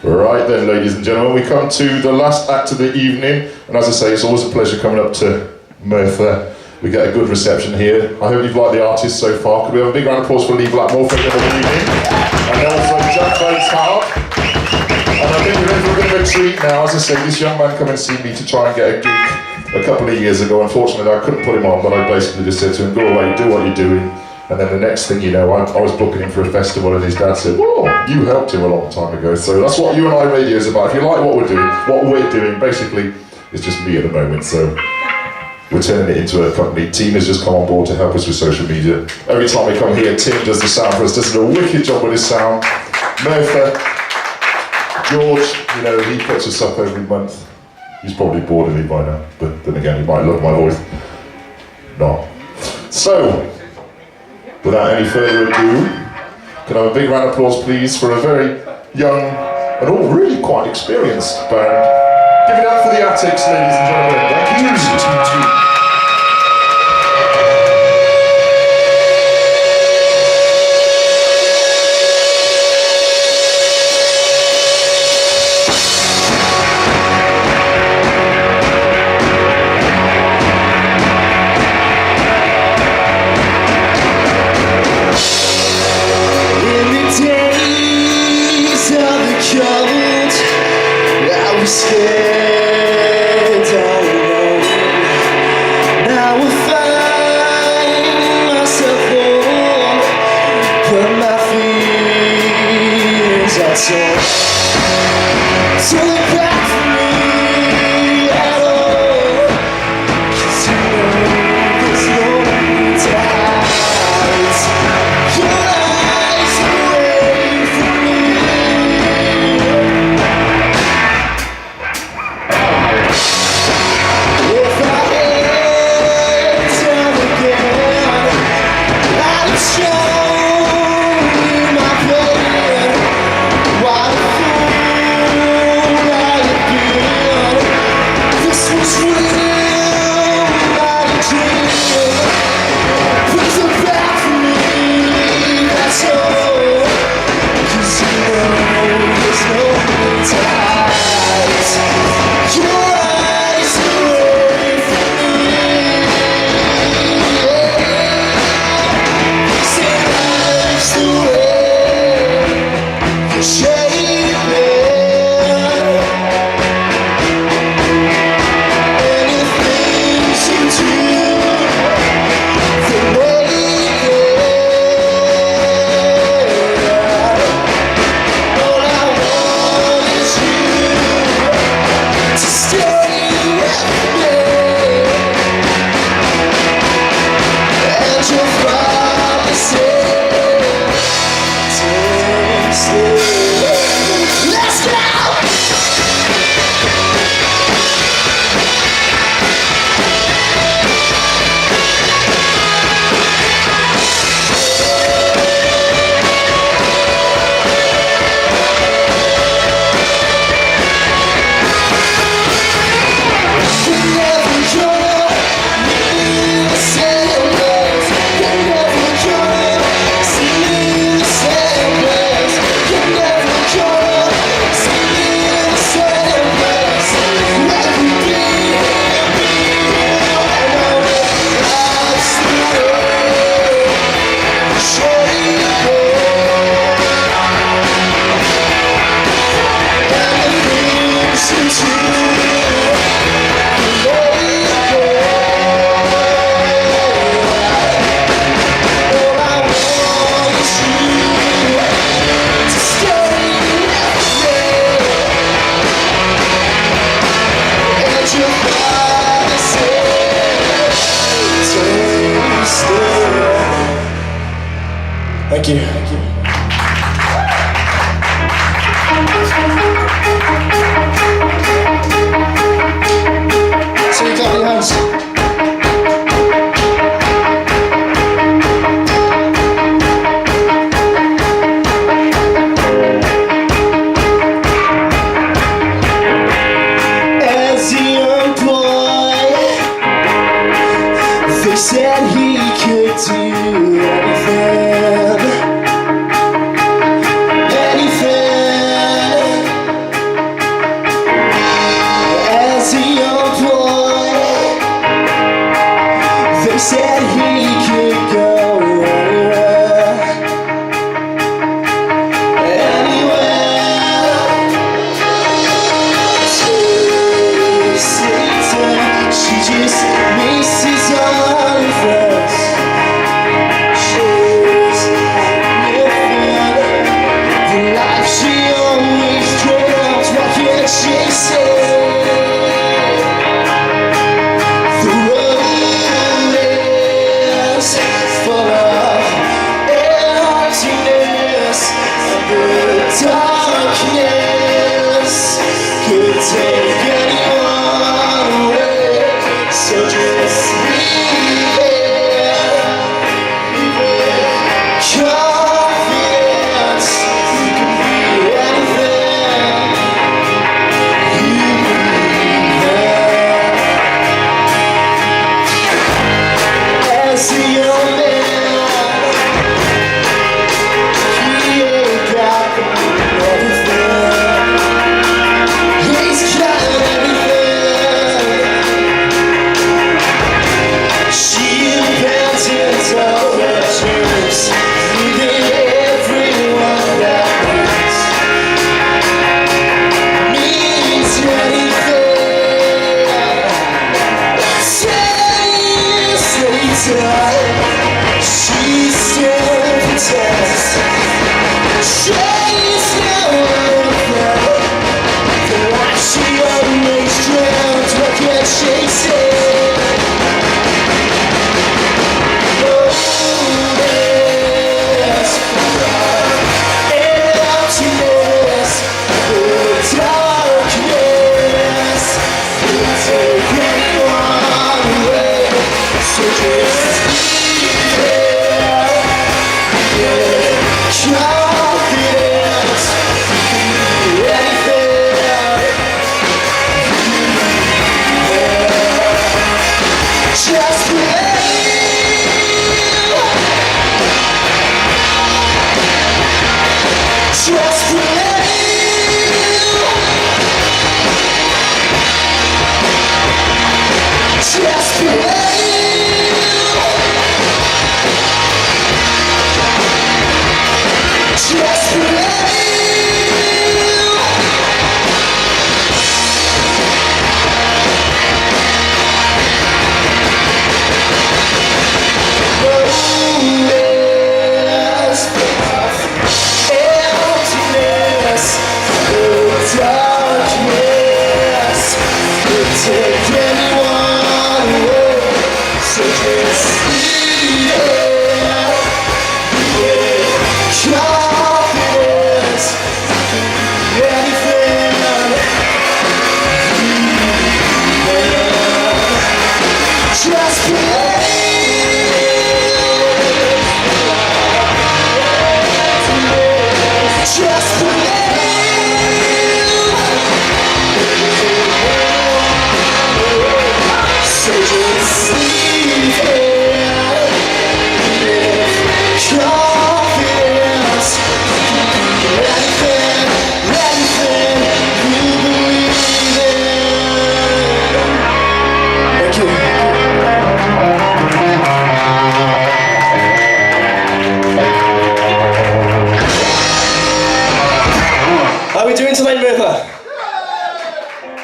Right then, ladies and gentlemen, we come to the last act of the evening, and as I say, it's always a pleasure coming up to Merthyr. We get a good reception here. I hope you've liked the artists so far. Could we have a big round of applause for Lee Blackmore for the evening? And also Jack Bates Hart. And I think we're in for a bit of a treat now. As I say, this young man came and see me to try and get a gig a couple of years ago. Unfortunately, I couldn't put him on, but I basically just said to him, go away, do what you're doing. And then the next thing you know, I was booking him for a festival, and his dad said, "Whoa, you helped him a long time ago." So that's what You and I Radio is about. If you like what we're doing, basically, it's just me at the moment. So we're turning it into a company. Tim has just come on board to help us with social media. Every time we come here, Tim does the sound for us, does a wicked job with his sound. Merthyr, George, you know, he puts us up every month. He's probably bored of me by now, but then again, he might love my voice. Not. So, without any further ado, can I have a big round of applause, please, for a very young and all really quite experienced band. Give it up for the Attix, ladies and gentlemen. Thank you. Scared all alone. Now I find myself home, but my fears are torn. So look back for me at all, 'cause you know there's no need to hide your eyes away from me.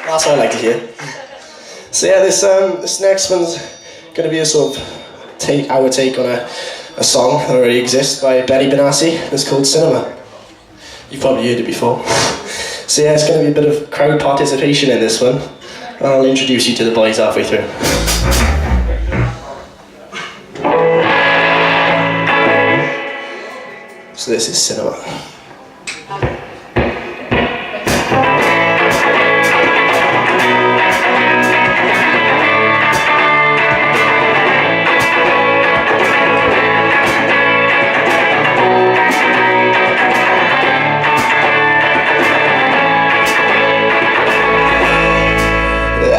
That's what I like to hear. So yeah, this next one's going to be a sort of our take on a song that already exists by Benny Benassi. It's called Cinema. You've probably heard it before. So yeah, it's going to be a bit of crowd participation in this one. I'll introduce you to the boys halfway through. So this is Cinema.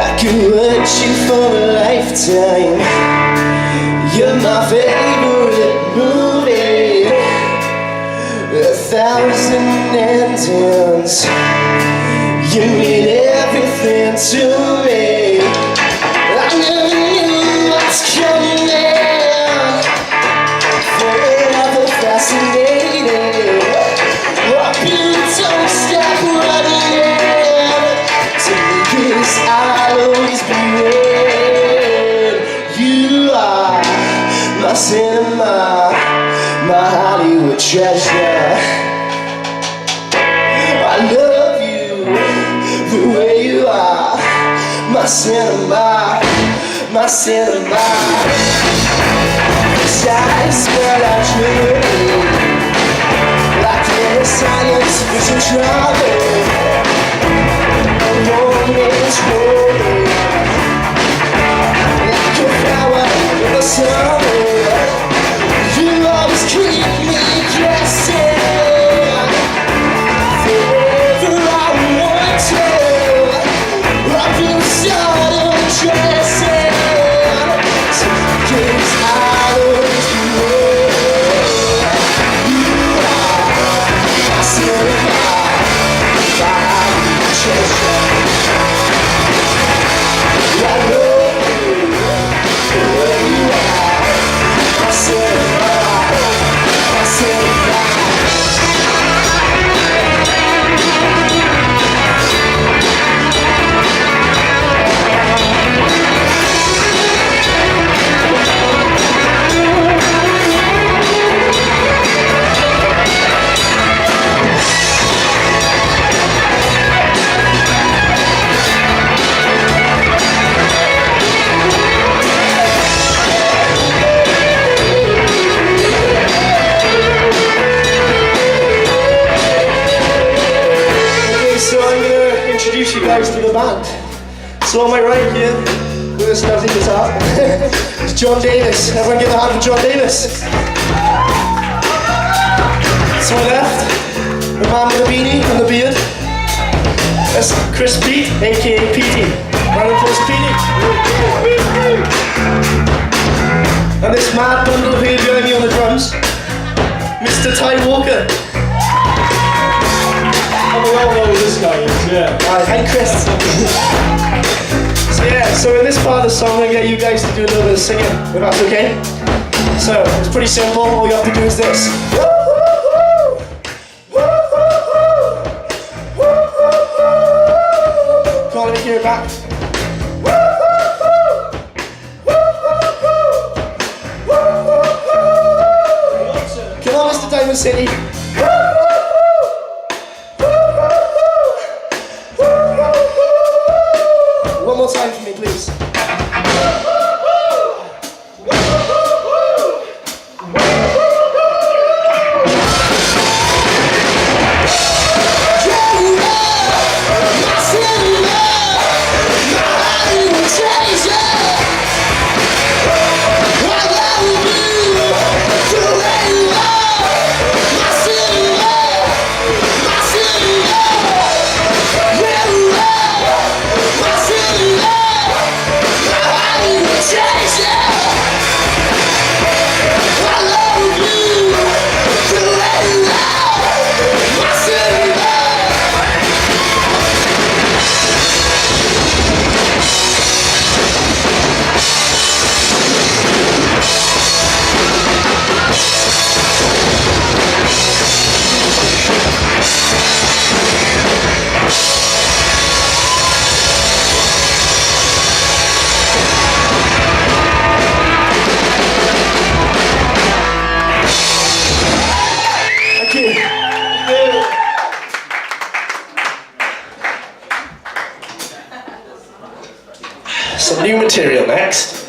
I could watch you for a lifetime. You're my favorite movie. 1,000 endings. You mean everything to me. I never knew what's coming. Forever fascinating. Hope you don't stop running. Cause I'll always be waiting. You are my cinema, my Hollywood treasure. I love you the way cinema, my cinema. I smell out you, like in the silence, vision travel. Alone is rolling, like a flower in the summer. You always keep me guessing. Forever I want to. I've been so dressing. So cause I was real. You are my cinema, my treasure. I love you, where you are. My cinema, my cinema. Introduce you guys to the band. So on my right here, with this lovely guitar, is John Davis. Everyone give a hand for John Davis. To my left, the man with the beanie and the beard. That's Chris Pete, aka Petey. Round of applause for Petey. And this mad bundle here behind me on the drums, Mr. Ty Walker. We all know who this guy is, yeah. Hi Chris. So in this part of the song, I'm going to get you guys to do a little bit of singing, if that's okay. So, it's pretty simple, all you have to do is this. Come on, let me hear it back. Come on, Mr. Diamond City. One more time for me, please. Some new material next.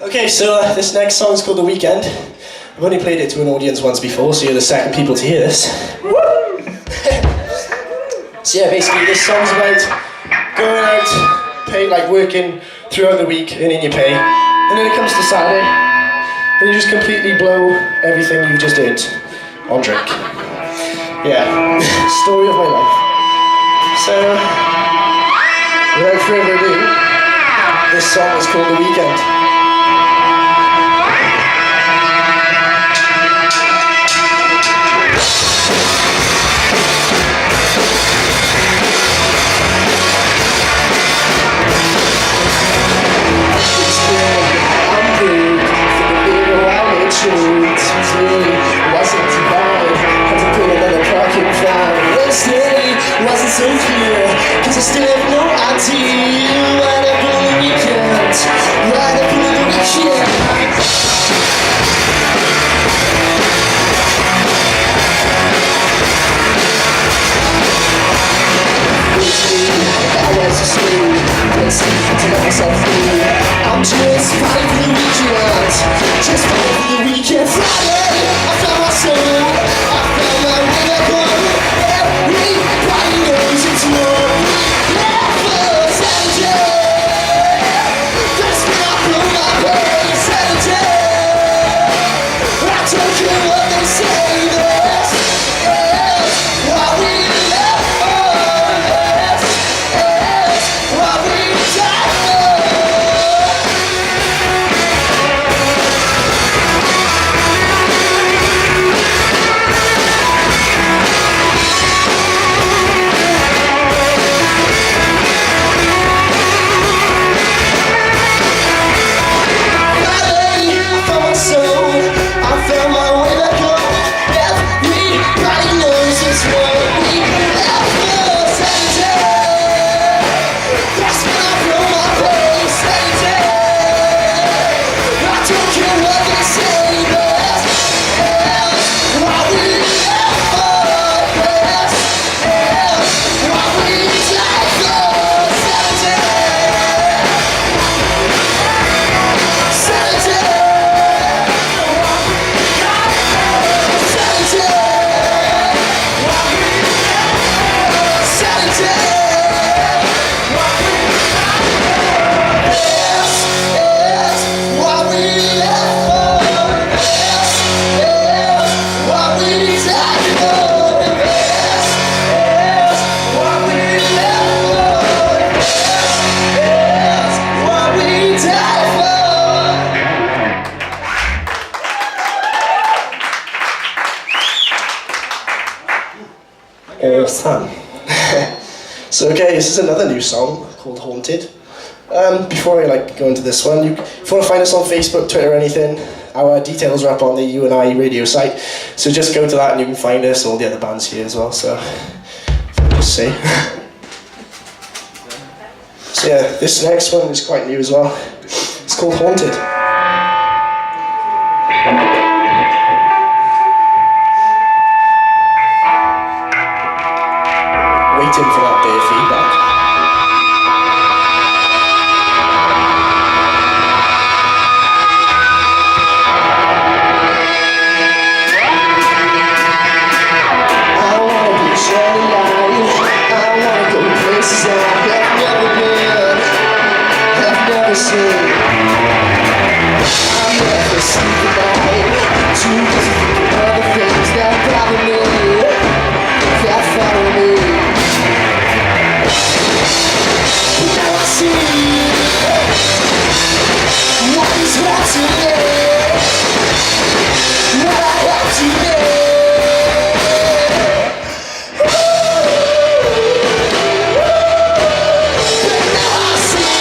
Okay, so this next song is called The Weekend. I've only played it to an audience once before, so you're the second people to hear this. So yeah, basically this song's about going out, working throughout the week, earning your pay, and then it comes to Saturday, and you just completely blow everything you've just earned on drink. Yeah, story of my life. So, without further ado, this song is called The Weekend. Wasn't so clear, cause I still have no idea. Right up on the weekend, right up on the weekend. I was asleep. this to let myself free. I'm just fighting for the weekend, just fighting for the weekend. Friday, I found my soul, I found my way back home. Everybody knows it's wrong. Never Saturday, that's when I blow my way. Saturday, I don't care what they say. This is what we live for. This is what we die for. So okay, this is another new song called Haunted. Before I go into this one, if you want to find us on Facebook, Twitter, or anything, our details are up on the U&I radio site. So just go to that and you can find us, all the other bands here as well. So, just say. So yeah, this next one is quite new as well. It's called Haunted. Waiting for that bit of feedback. I wanna be shining light. I wanna go places I have never been, have never seen. I'm never sleeping night, too busy thinking of the things that bother me, that follow me. Now I see what is watching me, what I have to be. But now I see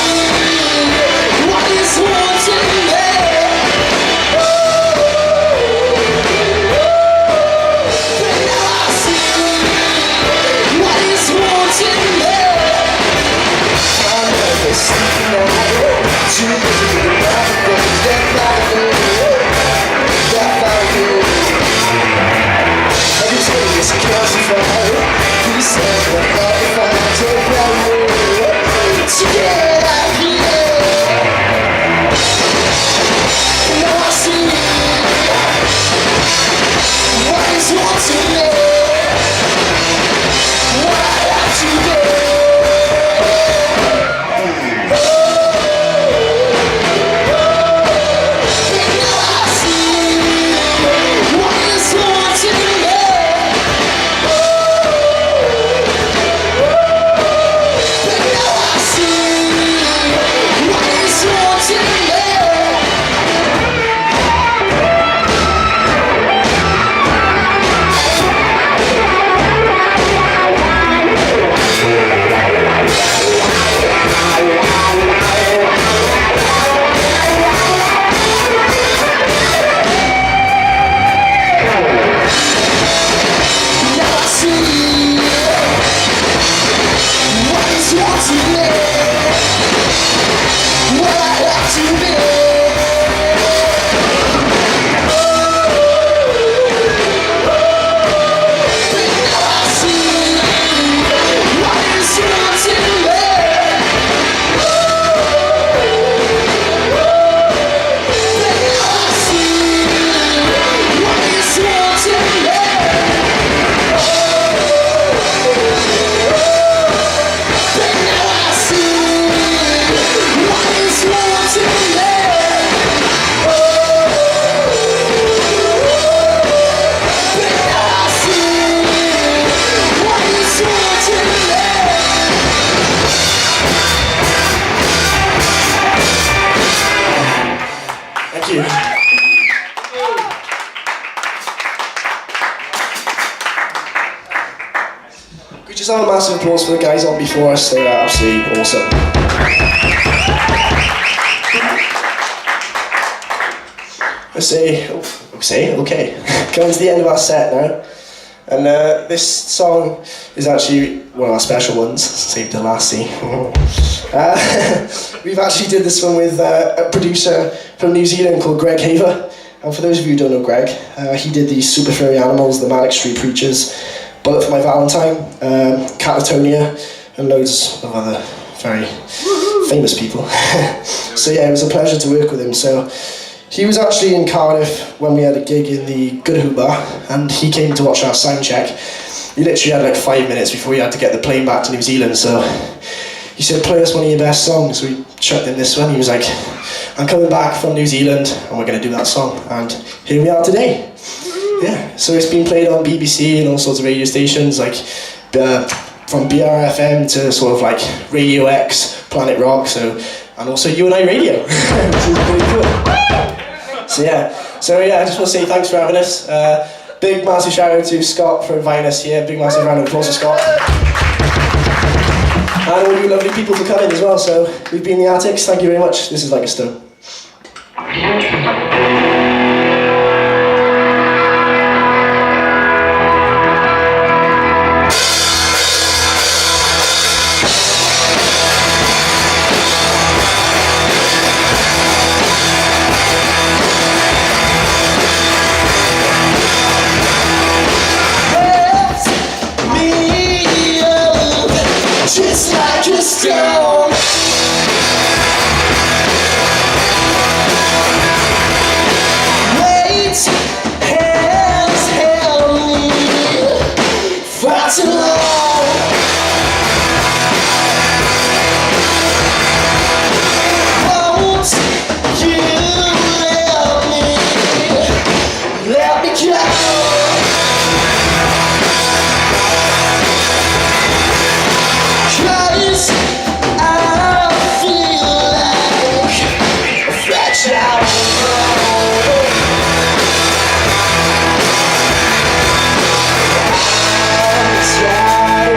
what is watching me. But now I see what is watching me. I'm never sleeping night, too busy thinking about the things that bother me, that bother me. Every day is calcified. He said what I find to bother me, to get out of here. Now I see what is wanting me, what I have to be. We just have a massive applause for the guys on before us. They're absolutely awesome. Okay. Coming to the end of our set now. And this song is actually one of our special ones, saved the last scene. We've actually did this one with a producer from New Zealand called Greg Haver. And for those of you who don't know Greg, he did the Super Furry Animals, the Manic Street Preachers, Bullet for My Valentine, Catatonia, and loads of other very famous people. So yeah, it was a pleasure to work with him. So he was actually in Cardiff when we had a gig in the Good Who Bar, and he came to watch our sound check. He literally had like 5 minutes before he had to get the plane back to New Zealand, so he said, play us one of your best songs. So we chucked in this one. He was like, I'm coming back from New Zealand and we're going to do that song, and here we are today. Yeah, so it's been played on BBC and all sorts of radio stations, like from BRFM to sort of like Radio X, Planet Rock, and also You and I Radio, which is pretty cool. So yeah, I just want to say thanks for having us. Big massive shout out to Scott for inviting us here. Big massive round of applause for Scott. And all you lovely people for coming as well. So we've been the Attix. Thank you very much. This is Like a Stone. Just like a stone. Wait, hands held me far too long. Won't you let me go? Cause I feel like a fragile world. I'm tired.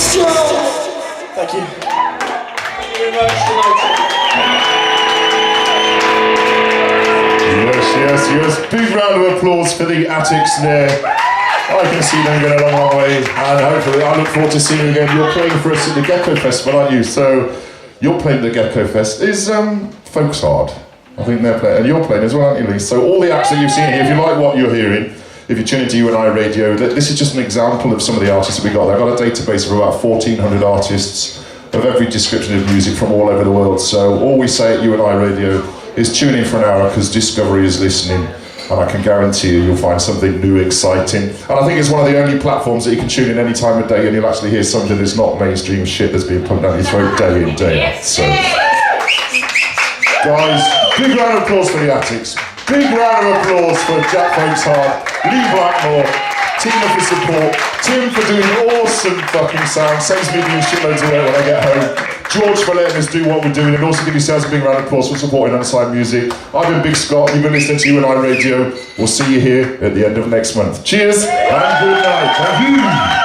strong. Thank you. Thank you very much tonight. Yes. Big round of applause for the Attix there. I can see them going a long way, and hopefully I look forward to seeing you again. You're playing for us at the Gecko Festival, aren't you? So you're playing at the Gecko Fest. Is Folks Hard? I think they're playing, and you're playing as well, aren't you, Lee? So all the acts that you've seen here, if you like what you're hearing, if you tune into U&I Radio, this is just an example of some of the artists that we got. They've got a database of about 1,400 artists of every description of music from all over the world. So all we say at U&I Radio is tune in for an hour because Discovery is listening, and I can guarantee you'll find something new, exciting. And I think it's one of the only platforms that you can tune in any time of day and you'll actually hear something that's not mainstream shit that's being pumped down your throat day in, day out. So, guys, big round of applause for the Attix. Big round of applause for Jack Folks Hard, Lee Blackmore, Tina for support, Tim for doing awesome fucking sound, saves me doing shitloads of work when I get home, George for letting us do what we're doing, and also give yourselves a big round of applause for supporting Unsigned Music. I've been Big Scott, you've been listening to U&I Radio. We'll see you here at the end of next month. Cheers and good night. Thank you.